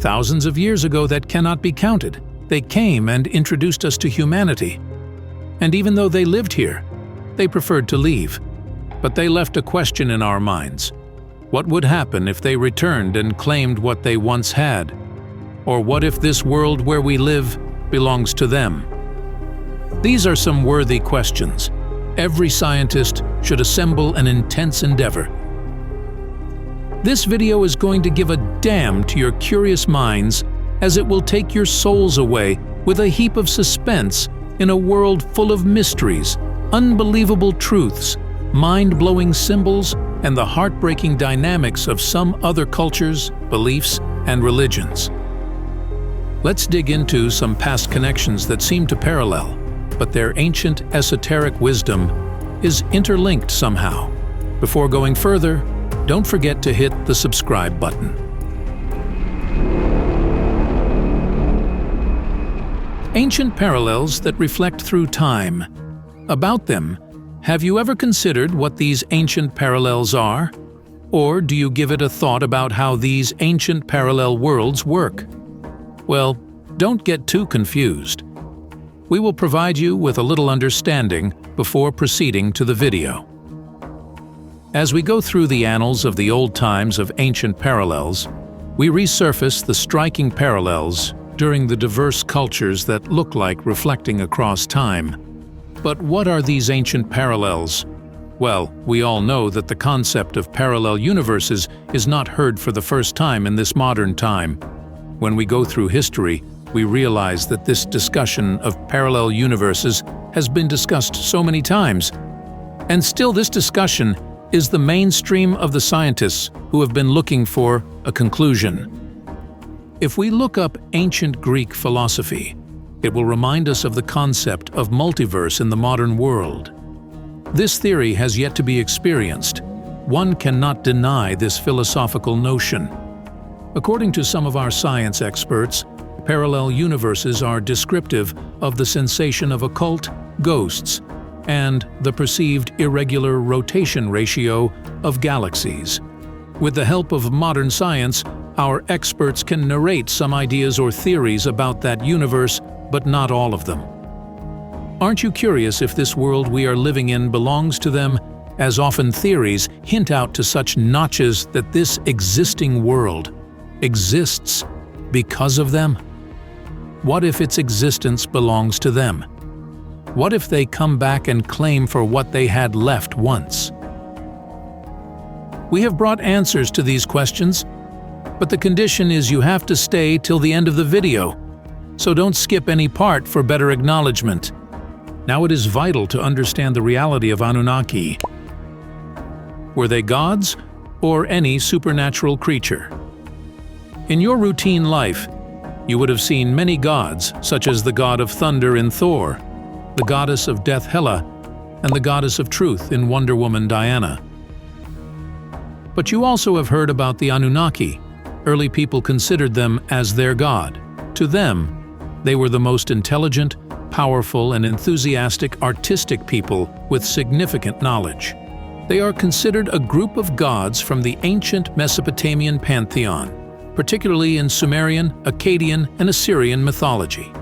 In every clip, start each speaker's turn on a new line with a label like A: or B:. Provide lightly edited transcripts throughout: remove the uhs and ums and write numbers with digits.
A: thousands of years ago that cannot be counted. They came and introduced us to humanity. And even though they lived here, they preferred to leave. But they left a question in our minds. What would happen if they returned and claimed what they once had? Or what if this world where we live belongs to them? These are some worthy questions. Every scientist should assemble an intense endeavor. This video is going to give a damn to your curious minds, as it will take your souls away with a heap of suspense in a world full of mysteries, unbelievable truths, mind-blowing symbols, and the heartbreaking dynamics of some other cultures, beliefs, and religions. Let's dig into some past connections that seem to parallel, but their ancient esoteric wisdom is interlinked somehow. Before going further, don't forget to hit the subscribe button. Ancient parallels that reflect through time. About them, have you ever considered what these ancient parallels are? Or do you give it a thought about how these ancient parallel worlds work? Well, don't get too confused. We will provide you with a little understanding before proceeding to the video. As we go through the annals of the old times of ancient parallels, we resurface the striking parallels during the diverse cultures that look like reflecting across time. But what are these ancient parallels? Well, we all know that the concept of parallel universes is not heard for the first time in this modern time. When we go through history, we realize that this discussion of parallel universes has been discussed so many times. And still this discussion is the mainstream of the scientists who have been looking for a conclusion. If we look up ancient Greek philosophy, it will remind us of the concept of multiverse in the modern world. This theory has yet to be experienced. One cannot deny this philosophical notion. According to some of our science experts, parallel universes are descriptive of the sensation of occult, ghosts, and the perceived irregular rotation ratio of galaxies. With the help of modern science, our experts can narrate some ideas or theories about that universe, but not all of them. Aren't you curious if this world we are living in belongs to them, as often theories hint out to such notches that this existing world exists because of them? What if its existence belongs to them? What if they come back and claim for what they had left once? We have brought answers to these questions, but the condition is you have to stay till the end of the video, so don't skip any part for better acknowledgement. Now it is vital to understand the reality of Anunnaki. Were they gods or any supernatural creature? In your routine life, you would have seen many gods, such as the god of thunder in Thor, the goddess of death Hela, and the goddess of truth in Wonder Woman Diana. But you also have heard about the Anunnaki. Early people considered them as their god. To them, they were the most intelligent, powerful, and enthusiastic artistic people with significant knowledge. They are considered a group of gods from the ancient Mesopotamian pantheon, particularly in Sumerian, Akkadian, and Assyrian mythology.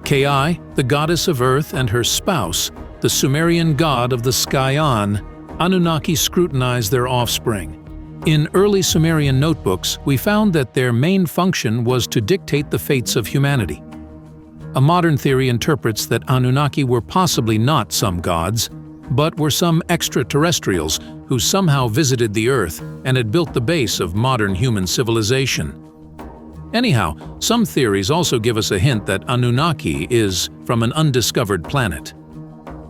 A: Kai, the goddess of earth, and her spouse, the Sumerian god of the sky On, Anunnaki scrutinized their offspring. In early Sumerian notebooks, we found that their main function was to dictate the fates of humanity. A modern theory interprets that Anunnaki were possibly not some gods, but were some extraterrestrials who somehow visited the Earth and had built the base of modern human civilization. Anyhow, some theories also give us a hint that Anunnaki is from an undiscovered planet.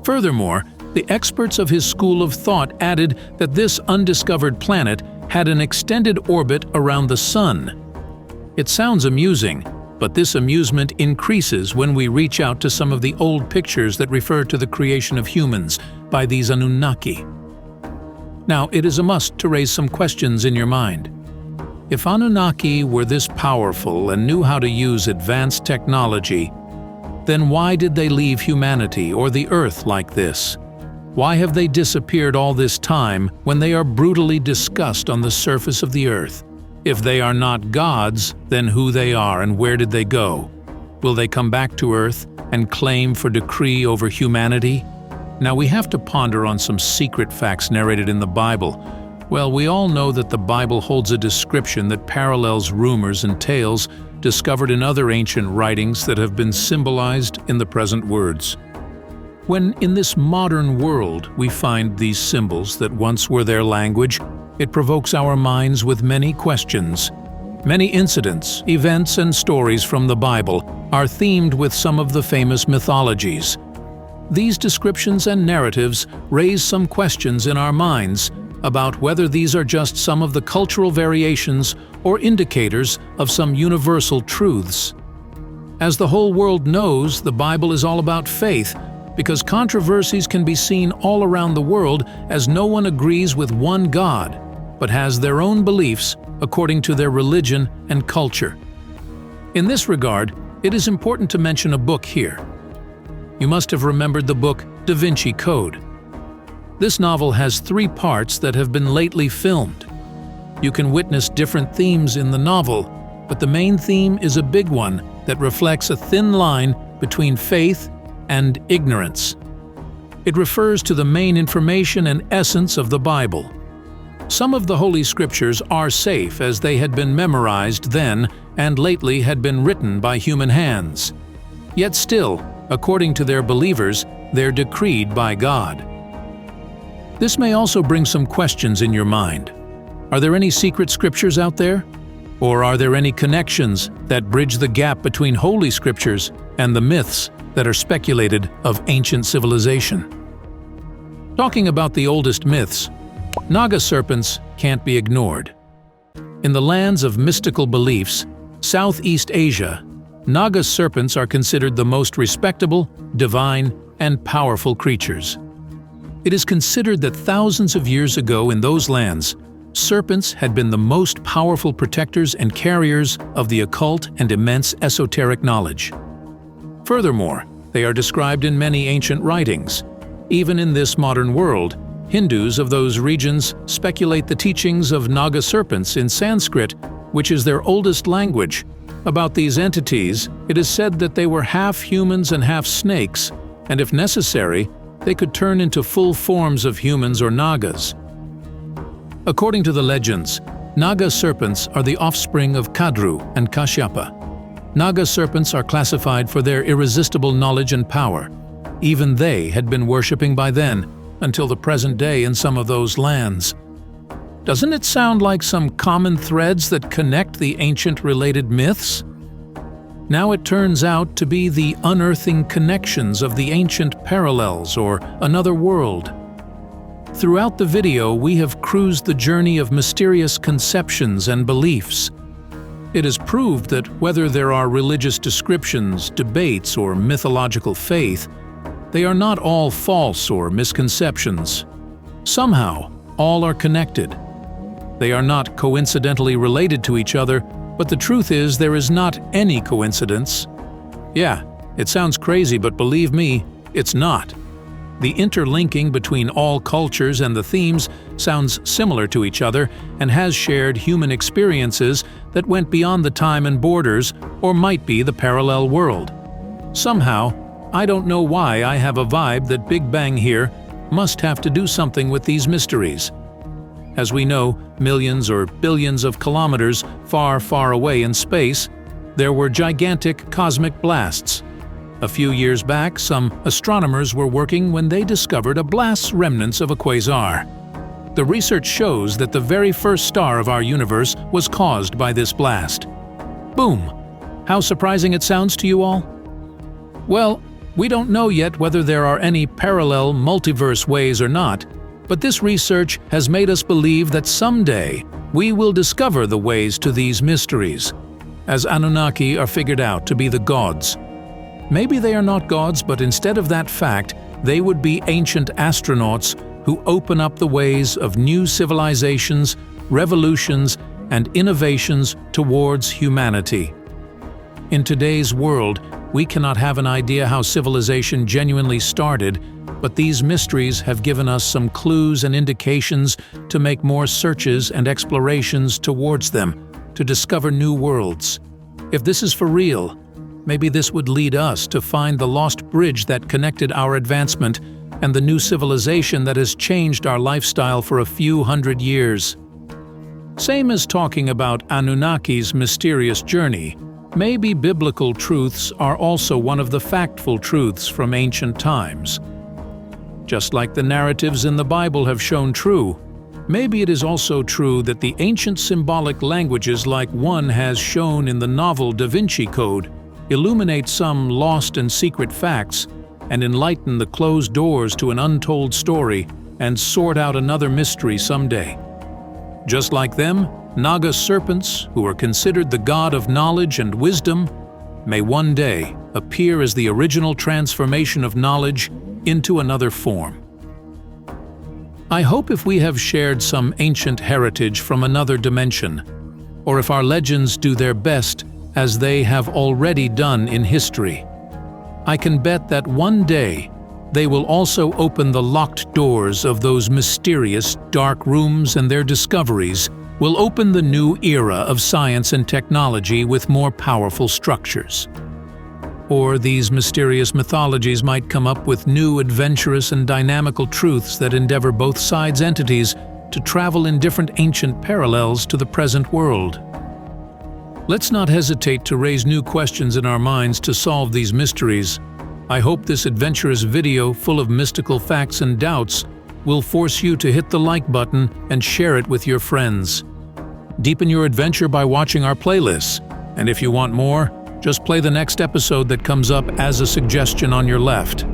A: Furthermore, the experts of his school of thought added that this undiscovered planet had an extended orbit around the Sun. It sounds amusing, but this amusement increases when we reach out to some of the old pictures that refer to the creation of humans by these Anunnaki. Now, it is a must to raise some questions in your mind. If Anunnaki were this powerful and knew how to use advanced technology, then why did they leave humanity or the Earth like this? Why have they disappeared all this time when they are brutally discussed on the surface of the Earth? If they are not gods, then who they are and where did they go? Will they come back to Earth and claim for decree over humanity? Now we have to ponder on some secret facts narrated in the Bible. Well, we all know that the Bible holds a description that parallels rumors and tales discovered in other ancient writings that have been symbolized in the present words. When in this modern world we find these symbols that once were their language, it provokes our minds with many questions. Many incidents, events, and stories from the Bible are themed with some of the famous mythologies. These descriptions and narratives raise some questions in our minds about whether these are just some of the cultural variations or indicators of some universal truths. As the whole world knows, the Bible is all about faith, because controversies can be seen all around the world as no one agrees with one God, but has their own beliefs according to their religion and culture. In this regard, it is important to mention a book here. You must have remembered the book Da Vinci Code. This novel has 3 parts that have been lately filmed. You can witness different themes in the novel, but the main theme is a big one that reflects a thin line between faith and ignorance. It refers to the main information and essence of the Bible. Some of the Holy Scriptures are safe as they had been memorized then and lately had been written by human hands. Yet still, according to their believers, they're decreed by God. This may also bring some questions in your mind. Are there any secret scriptures out there? Or are there any connections that bridge the gap between Holy Scriptures and the myths that are speculated of ancient civilization? Talking about the oldest myths, Naga serpents can't be ignored. In the lands of mystical beliefs, Southeast Asia, Naga serpents are considered the most respectable, divine, and powerful creatures. It is considered that thousands of years ago in those lands, serpents had been the most powerful protectors and carriers of the occult and immense esoteric knowledge. Furthermore, they are described in many ancient writings. Even in this modern world, Hindus of those regions speculate the teachings of Naga serpents in Sanskrit, which is their oldest language. About these entities, it is said that they were half humans and half snakes, and if necessary, they could turn into full forms of humans or Nagas. According to the legends, Naga serpents are the offspring of Kadru and Kashyapa. Naga serpents are classified for their irresistible knowledge and power. Even they had been worshipping by then, until the present day in some of those lands. Doesn't it sound like some common threads that connect the ancient related myths? Now it turns out to be the unearthing connections of the ancient parallels or another world. Throughout the video, we have cruised the journey of mysterious conceptions and beliefs. It is proved that whether there are religious descriptions, debates, or mythological faith, they are not all false or misconceptions. Somehow, all are connected. They are not coincidentally related to each other, but the truth is there is not any coincidence. Yeah, it sounds crazy, but believe me, it's not. The interlinking between all cultures and the themes sounds similar to each other and has shared human experiences that went beyond the time and borders or might be the parallel world. Somehow, I don't know why I have a vibe that Big Bang here must have to do something with these mysteries. As we know, millions or billions of kilometers far, far away in space, there were gigantic cosmic blasts. A few years back, some astronomers were working when they discovered a blast's remnants of a quasar. The research shows that the very first star of our universe was caused by this blast. Boom! How surprising it sounds to you all? Well, we don't know yet whether there are any parallel multiverse ways or not, but this research has made us believe that someday we will discover the ways to these mysteries, as Anunnaki are figured out to be the gods. Maybe they are not gods, but instead of that fact, they would be ancient astronauts who open up the ways of new civilizations, revolutions, and innovations towards humanity. In today's world, we cannot have an idea how civilization genuinely started, but these mysteries have given us some clues and indications to make more searches and explorations towards them, to discover new worlds. If this is for real, maybe this would lead us to find the lost bridge that connected our advancement and the new civilization that has changed our lifestyle for a few hundred years. Same as talking about Anunnaki's mysterious journey, maybe biblical truths are also one of the factful truths from ancient times. Just like the narratives in the Bible have shown true, maybe it is also true that the ancient symbolic languages like one has shown in the novel Da Vinci Code illuminate some lost and secret facts and enlighten the closed doors to an untold story and sort out another mystery someday. Just like them, Naga Serpents, who are considered the god of knowledge and wisdom, may one day appear as the original transformation of knowledge into another form. I hope if we have shared some ancient heritage from another dimension, or if our legends do their best as they have already done in history, I can bet that one day they will also open the locked doors of those mysterious dark rooms, and their discoveries will open the new era of science and technology with more powerful structures. Or these mysterious mythologies might come up with new adventurous and dynamical truths that endeavor both sides' entities to travel in different ancient parallels to the present world. Let's not hesitate to raise new questions in our minds to solve these mysteries. I hope this adventurous video full of mystical facts and doubts will force you to hit the like button and share it with your friends. Deepen your adventure by watching our playlists, and if you want more, just play the next episode that comes up as a suggestion on your left.